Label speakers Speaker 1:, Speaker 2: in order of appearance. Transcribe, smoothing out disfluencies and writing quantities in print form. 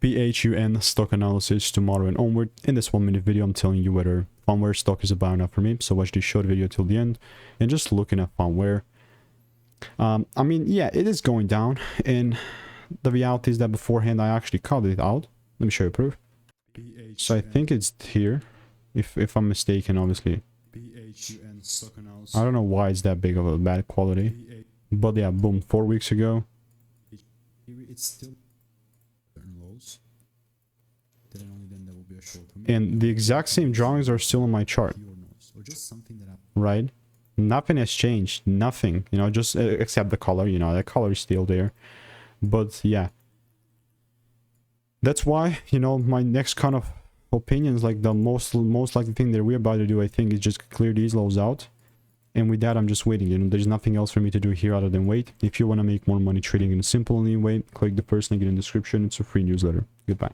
Speaker 1: PHUN Stock Analysis tomorrow and onward. In this 1-minute video, I'm telling you whether PHUNware stock is a buy or not for me. So watch this short video till the end and just looking at PHUNware. I mean, yeah, it is going down, and the reality is that beforehand I actually called it out. Let me show you proof. So I think it's here, if I'm mistaken, obviously. I don't know why it's that big of a bad quality, but yeah, boom, 4 weeks ago. It's still lows. And the exact same drawings are still on my chart, right? Nothing has changed, nothing, you know, just except the color, you know, the color is still there. But yeah, that's why, you know, my next kind of opinions, like the most likely thing that we're about to do, I think, is just clear these lows out. And with that, I'm just waiting. You know, there's nothing else for me to do here other than wait. If you want to make more money trading in a simple and lean way, click the first link in the description. It's a free newsletter. Goodbye.